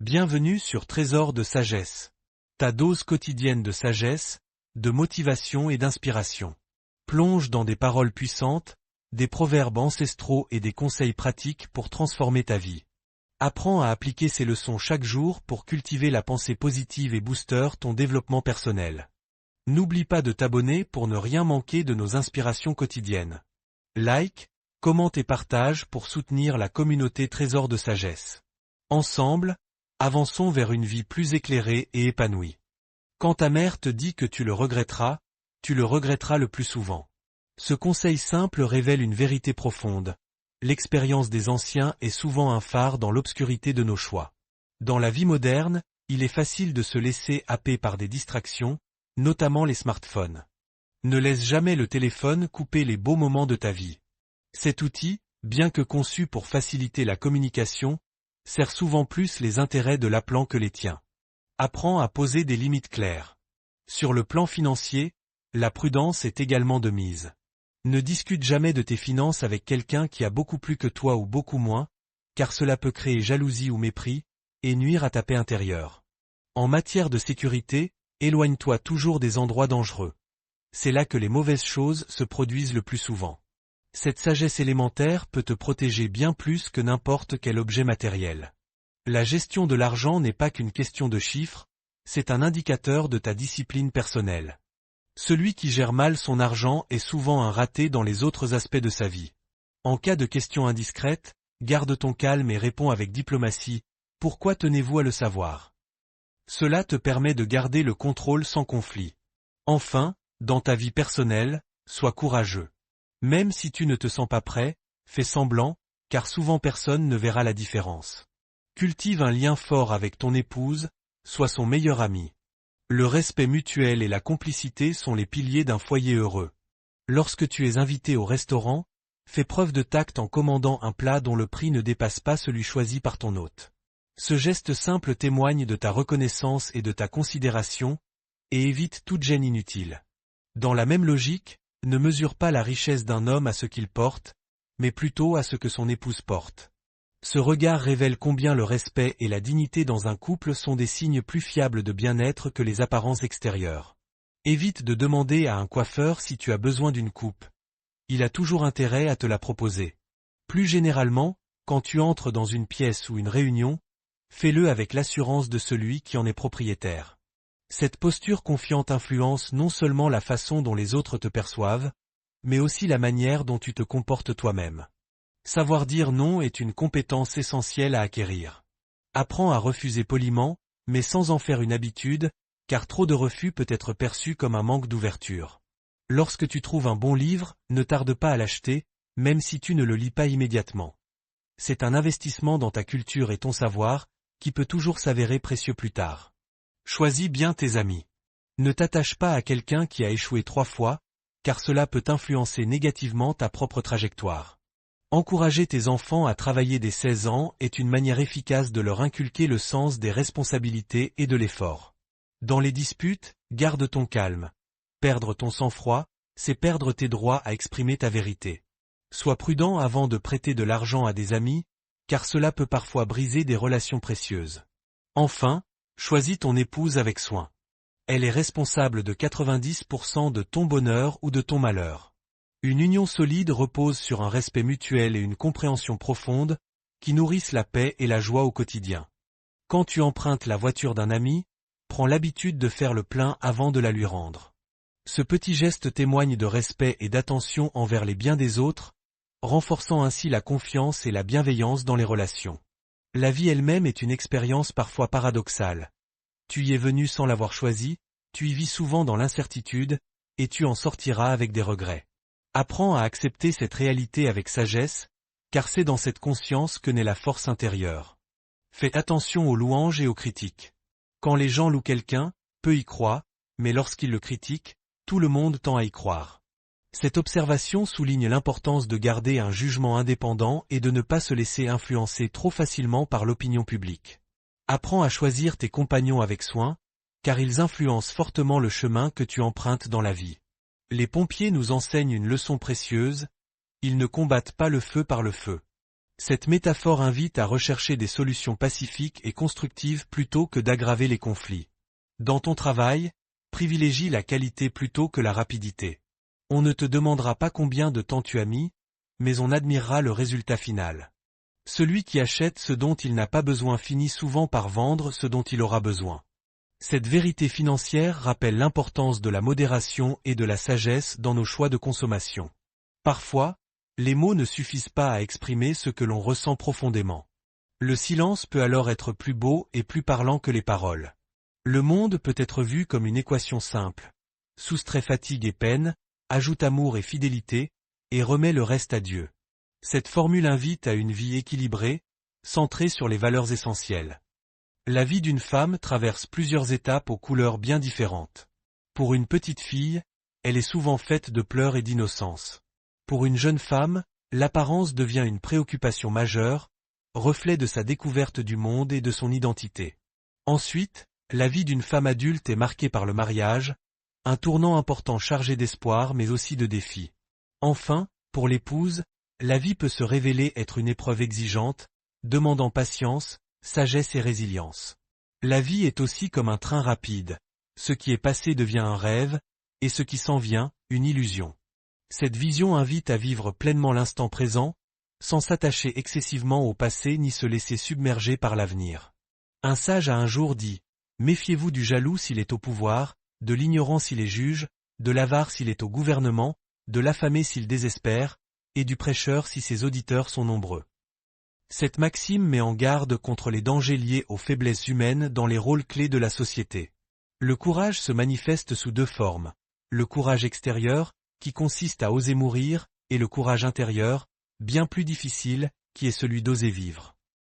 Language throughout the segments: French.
Bienvenue sur Trésor de sagesse. Ta dose quotidienne de sagesse, de motivation et d'inspiration. Plonge dans des paroles puissantes, des proverbes ancestraux et des conseils pratiques pour transformer ta vie. Apprends à appliquer ces leçons chaque jour pour cultiver la pensée positive et booster ton développement personnel. N'oublie pas de t'abonner pour ne rien manquer de nos inspirations quotidiennes. Like, commente et partage pour soutenir la communauté Trésor de sagesse. Ensemble, avançons vers une vie plus éclairée et épanouie. Quand ta mère te dit que tu le regretteras le plus souvent. Ce conseil simple révèle une vérité profonde. L'expérience des anciens est souvent un phare dans l'obscurité de nos choix. Dans la vie moderne, il est facile de se laisser happer par des distractions, notamment les smartphones. Ne laisse jamais le téléphone couper les beaux moments de ta vie. Cet outil, bien que conçu pour faciliter la communication, sert souvent plus les intérêts de l'appelant que les tiens. Apprends à poser des limites claires. Sur le plan financier, la prudence est également de mise. Ne discute jamais de tes finances avec quelqu'un qui a beaucoup plus que toi ou beaucoup moins, car cela peut créer jalousie ou mépris, et nuire à ta paix intérieure. En matière de sécurité, éloigne-toi toujours des endroits dangereux. C'est là que les mauvaises choses se produisent le plus souvent. Cette sagesse élémentaire peut te protéger bien plus que n'importe quel objet matériel. La gestion de l'argent n'est pas qu'une question de chiffres, c'est un indicateur de ta discipline personnelle. Celui qui gère mal son argent est souvent un raté dans les autres aspects de sa vie. En cas de questions indiscrètes, garde ton calme et réponds avec diplomatie. Pourquoi tenez-vous à le savoir? Cela te permet de garder le contrôle sans conflit. Enfin, dans ta vie personnelle, sois courageux. Même si tu ne te sens pas prêt, fais semblant, car souvent personne ne verra la différence. Cultive un lien fort avec ton épouse, sois son meilleur ami. Le respect mutuel et la complicité sont les piliers d'un foyer heureux. Lorsque tu es invité au restaurant, fais preuve de tact en commandant un plat dont le prix ne dépasse pas celui choisi par ton hôte. Ce geste simple témoigne de ta reconnaissance et de ta considération, et évite toute gêne inutile. Dans la même logique, ne mesure pas la richesse d'un homme à ce qu'il porte, mais plutôt à ce que son épouse porte. Ce regard révèle combien le respect et la dignité dans un couple sont des signes plus fiables de bien-être que les apparences extérieures. Évite de demander à un coiffeur si tu as besoin d'une coupe. Il a toujours intérêt à te la proposer. Plus généralement, quand tu entres dans une pièce ou une réunion, fais-le avec l'assurance de celui qui en est propriétaire. Cette posture confiante influence non seulement la façon dont les autres te perçoivent, mais aussi la manière dont tu te comportes toi-même. Savoir dire non est une compétence essentielle à acquérir. Apprends à refuser poliment, mais sans en faire une habitude, car trop de refus peut être perçu comme un manque d'ouverture. Lorsque tu trouves un bon livre, ne tarde pas à l'acheter, même si tu ne le lis pas immédiatement. C'est un investissement dans ta culture et ton savoir, qui peut toujours s'avérer précieux plus tard. Choisis bien tes amis. Ne t'attache pas à quelqu'un qui a échoué 3 fois, car cela peut influencer négativement ta propre trajectoire. Encourager tes enfants à travailler dès 16 ans est une manière efficace de leur inculquer le sens des responsabilités et de l'effort. Dans les disputes, garde ton calme. Perdre ton sang-froid, c'est perdre tes droits à exprimer ta vérité. Sois prudent avant de prêter de l'argent à des amis, car cela peut parfois briser des relations précieuses. Enfin, choisis ton épouse avec soin. Elle est responsable de 90% de ton bonheur ou de ton malheur. Une union solide repose sur un respect mutuel et une compréhension profonde, qui nourrissent la paix et la joie au quotidien. Quand tu empruntes la voiture d'un ami, prends l'habitude de faire le plein avant de la lui rendre. Ce petit geste témoigne de respect et d'attention envers les biens des autres, renforçant ainsi la confiance et la bienveillance dans les relations. La vie elle-même est une expérience parfois paradoxale. Tu y es venu sans l'avoir choisi, tu y vis souvent dans l'incertitude, et tu en sortiras avec des regrets. Apprends à accepter cette réalité avec sagesse, car c'est dans cette conscience que naît la force intérieure. Fais attention aux louanges et aux critiques. Quand les gens louent quelqu'un, peu y croient, mais lorsqu'ils le critiquent, tout le monde tend à y croire. Cette observation souligne l'importance de garder un jugement indépendant et de ne pas se laisser influencer trop facilement par l'opinion publique. Apprends à choisir tes compagnons avec soin, car ils influencent fortement le chemin que tu empruntes dans la vie. Les pompiers nous enseignent une leçon précieuse, ils ne combattent pas le feu par le feu. Cette métaphore invite à rechercher des solutions pacifiques et constructives plutôt que d'aggraver les conflits. Dans ton travail, privilégie la qualité plutôt que la rapidité. On ne te demandera pas combien de temps tu as mis, mais on admirera le résultat final. Celui qui achète ce dont il n'a pas besoin finit souvent par vendre ce dont il aura besoin. Cette vérité financière rappelle l'importance de la modération et de la sagesse dans nos choix de consommation. Parfois, les mots ne suffisent pas à exprimer ce que l'on ressent profondément. Le silence peut alors être plus beau et plus parlant que les paroles. Le monde peut être vu comme une équation simple. Soustrait fatigue et peine, ajoute amour et fidélité, et remet le reste à Dieu. Cette formule invite à une vie équilibrée, centrée sur les valeurs essentielles. La vie d'une femme traverse plusieurs étapes aux couleurs bien différentes. Pour une petite fille, elle est souvent faite de pleurs et d'innocence. Pour une jeune femme, l'apparence devient une préoccupation majeure, reflet de sa découverte du monde et de son identité. Ensuite, la vie d'une femme adulte est marquée par le mariage, un tournant important chargé d'espoir mais aussi de défis. Enfin, pour l'épouse, la vie peut se révéler être une épreuve exigeante, demandant patience, sagesse et résilience. La vie est aussi comme un train rapide. Ce qui est passé devient un rêve, et ce qui s'en vient, une illusion. Cette vision invite à vivre pleinement l'instant présent, sans s'attacher excessivement au passé ni se laisser submerger par l'avenir. Un sage a un jour dit « Méfiez-vous du jaloux s'il est au pouvoir, de l'ignorant s'il est juge, de l'avare s'il est au gouvernement, de l'affamé s'il désespère, et du prêcheur si ses auditeurs sont nombreux. » Cette maxime met en garde contre les dangers liés aux faiblesses humaines dans les rôles clés de la société. Le courage se manifeste sous deux formes. Le courage extérieur, qui consiste à oser mourir, et le courage intérieur, bien plus difficile, qui est celui d'oser vivre.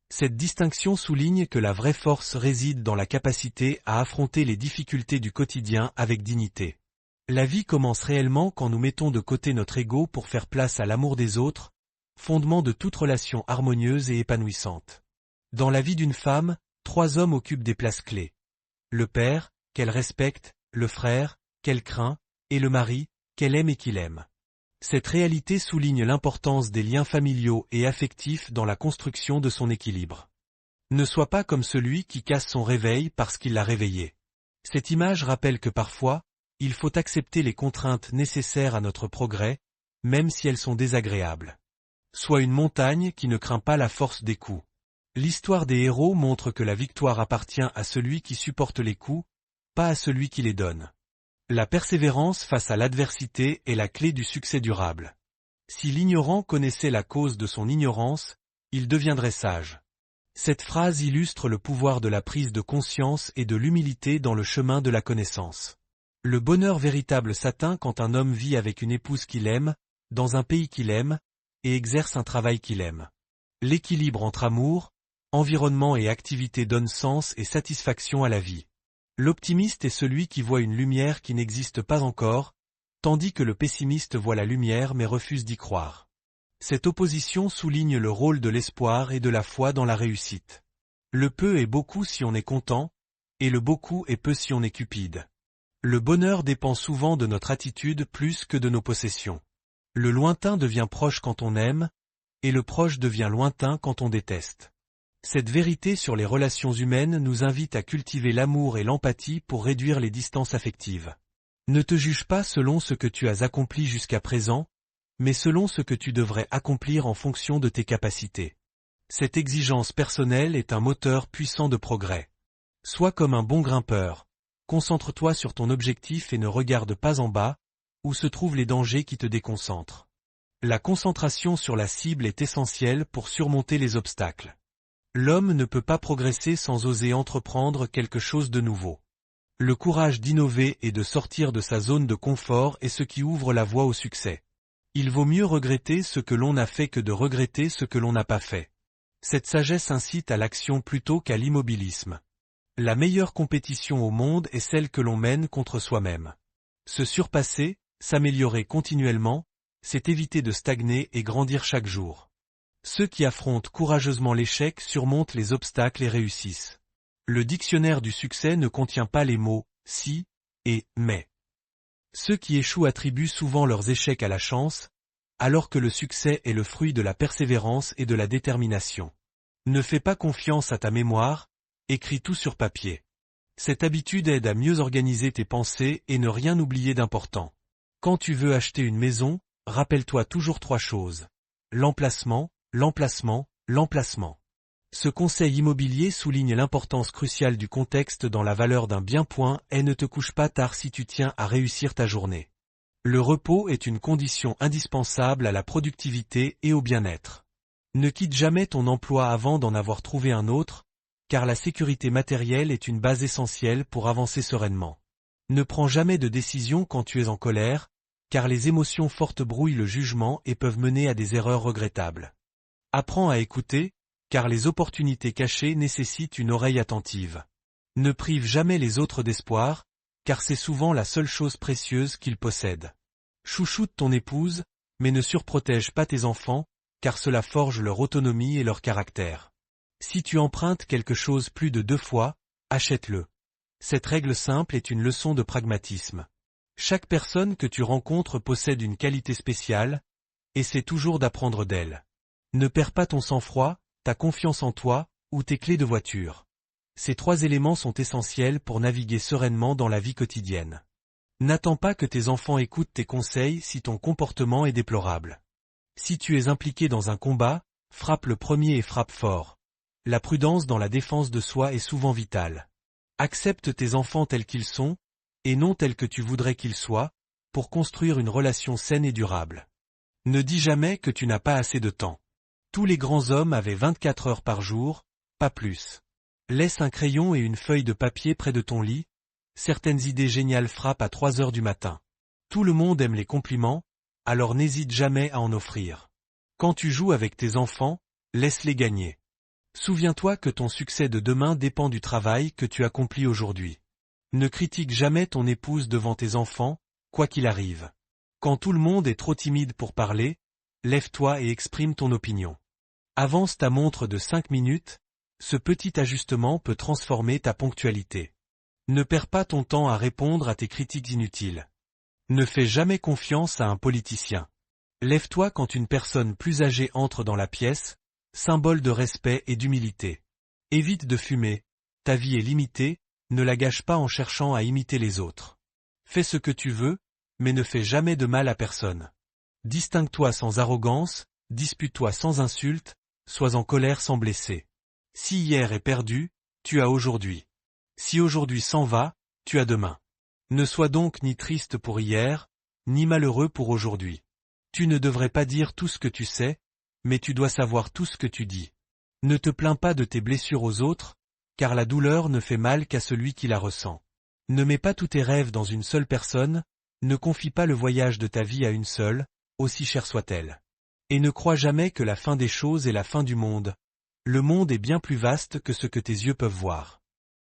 Cette distinction souligne que la vraie force réside dans la capacité à affronter les difficultés du quotidien avec dignité. La vie commence réellement quand nous mettons de côté notre ego pour faire place à l'amour des autres, fondement de toute relation harmonieuse et épanouissante. Dans la vie d'une femme, 3 hommes occupent des places clés. Le père, qu'elle respecte, le frère, qu'elle craint, et le mari, qu'elle aime et qu'il aime. Cette réalité souligne l'importance des liens familiaux et affectifs dans la construction de son équilibre. Ne sois pas comme celui qui casse son réveil parce qu'il l'a réveillé. Cette image rappelle que parfois, il faut accepter les contraintes nécessaires à notre progrès, même si elles sont désagréables. Sois une montagne qui ne craint pas la force des coups. L'histoire des héros montre que la victoire appartient à celui qui supporte les coups, pas à celui qui les donne. La persévérance face à l'adversité est la clé du succès durable. Si l'ignorant connaissait la cause de son ignorance, il deviendrait sage. Cette phrase illustre le pouvoir de la prise de conscience et de l'humilité dans le chemin de la connaissance. Le bonheur véritable s'atteint quand un homme vit avec une épouse qu'il aime, dans un pays qu'il aime, et exerce un travail qu'il aime. L'équilibre entre amour, environnement et activité donne sens et satisfaction à la vie. L'optimiste est celui qui voit une lumière qui n'existe pas encore, tandis que le pessimiste voit la lumière mais refuse d'y croire. Cette opposition souligne le rôle de l'espoir et de la foi dans la réussite. Le peu est beaucoup si on est content, et le beaucoup est peu si on est cupide. Le bonheur dépend souvent de notre attitude plus que de nos possessions. Le lointain devient proche quand on aime, et le proche devient lointain quand on déteste. Cette vérité sur les relations humaines nous invite à cultiver l'amour et l'empathie pour réduire les distances affectives. Ne te juge pas selon ce que tu as accompli jusqu'à présent, mais selon ce que tu devrais accomplir en fonction de tes capacités. Cette exigence personnelle est un moteur puissant de progrès. Sois comme un bon grimpeur. Concentre-toi sur ton objectif et ne regarde pas en bas, où se trouvent les dangers qui te déconcentrent. La concentration sur la cible est essentielle pour surmonter les obstacles. L'homme ne peut pas progresser sans oser entreprendre quelque chose de nouveau. Le courage d'innover et de sortir de sa zone de confort est ce qui ouvre la voie au succès. Il vaut mieux regretter ce que l'on a fait que de regretter ce que l'on n'a pas fait. Cette sagesse incite à l'action plutôt qu'à l'immobilisme. La meilleure compétition au monde est celle que l'on mène contre soi-même. Se surpasser, s'améliorer continuellement, c'est éviter de stagner et grandir chaque jour. Ceux qui affrontent courageusement l'échec surmontent les obstacles et réussissent. Le dictionnaire du succès ne contient pas les mots « si » et « mais ». Ceux qui échouent attribuent souvent leurs échecs à la chance, alors que le succès est le fruit de la persévérance et de la détermination. Ne fais pas confiance à ta mémoire, écris tout sur papier. Cette habitude aide à mieux organiser tes pensées et ne rien oublier d'important. Quand tu veux acheter une maison, rappelle-toi toujours 3 choses. L'emplacement, l'emplacement, l'emplacement. Ce conseil immobilier souligne l'importance cruciale du contexte dans la valeur d'un bien. Et ne te couche pas tard si tu tiens à réussir ta journée. Le repos est une condition indispensable à la productivité et au bien-être. Ne quitte jamais ton emploi avant d'en avoir trouvé un autre, car la sécurité matérielle est une base essentielle pour avancer sereinement. Ne prends jamais de décision quand tu es en colère, car les émotions fortes brouillent le jugement et peuvent mener à des erreurs regrettables. Apprends à écouter, car les opportunités cachées nécessitent une oreille attentive. Ne prive jamais les autres d'espoir, car c'est souvent la seule chose précieuse qu'ils possèdent. Chouchoute ton épouse, mais ne surprotège pas tes enfants, car cela forge leur autonomie et leur caractère. Si tu empruntes quelque chose plus de 2 fois, achète-le. Cette règle simple est une leçon de pragmatisme. Chaque personne que tu rencontres possède une qualité spéciale, essaie toujours d'apprendre d'elle. Ne perds pas ton sang-froid, ta confiance en toi, ou tes clés de voiture. Ces 3 éléments sont essentiels pour naviguer sereinement dans la vie quotidienne. N'attends pas que tes enfants écoutent tes conseils si ton comportement est déplorable. Si tu es impliqué dans un combat, frappe le premier et frappe fort. La prudence dans la défense de soi est souvent vitale. Accepte tes enfants tels qu'ils sont, et non tels que tu voudrais qu'ils soient, pour construire une relation saine et durable. Ne dis jamais que tu n'as pas assez de temps. Tous les grands hommes avaient 24 heures par jour, pas plus. Laisse un crayon et une feuille de papier près de ton lit, certaines idées géniales frappent à 3 heures du matin. Tout le monde aime les compliments, alors n'hésite jamais à en offrir. Quand tu joues avec tes enfants, laisse-les gagner. Souviens-toi que ton succès de demain dépend du travail que tu accomplis aujourd'hui. Ne critique jamais ton épouse devant tes enfants, quoi qu'il arrive. Quand tout le monde est trop timide pour parler, lève-toi et exprime ton opinion. Avance ta montre de 5 minutes, ce petit ajustement peut transformer ta ponctualité. Ne perds pas ton temps à répondre à tes critiques inutiles. Ne fais jamais confiance à un politicien. Lève-toi quand une personne plus âgée entre dans la pièce, symbole de respect et d'humilité. Évite de fumer, ta vie est limitée, ne la gâche pas en cherchant à imiter les autres. Fais ce que tu veux, mais ne fais jamais de mal à personne. Distingue-toi sans arrogance, dispute-toi sans insulte, sois en colère sans blesser. Si hier est perdu, tu as aujourd'hui. Si aujourd'hui s'en va, tu as demain. Ne sois donc ni triste pour hier, ni malheureux pour aujourd'hui. Tu ne devrais pas dire tout ce que tu sais, mais tu dois savoir tout ce que tu dis. Ne te plains pas de tes blessures aux autres, car la douleur ne fait mal qu'à celui qui la ressent. Ne mets pas tous tes rêves dans une seule personne, ne confie pas le voyage de ta vie à une seule, aussi chère soit-elle. Et ne crois jamais que la fin des choses est la fin du monde. Le monde est bien plus vaste que ce que tes yeux peuvent voir.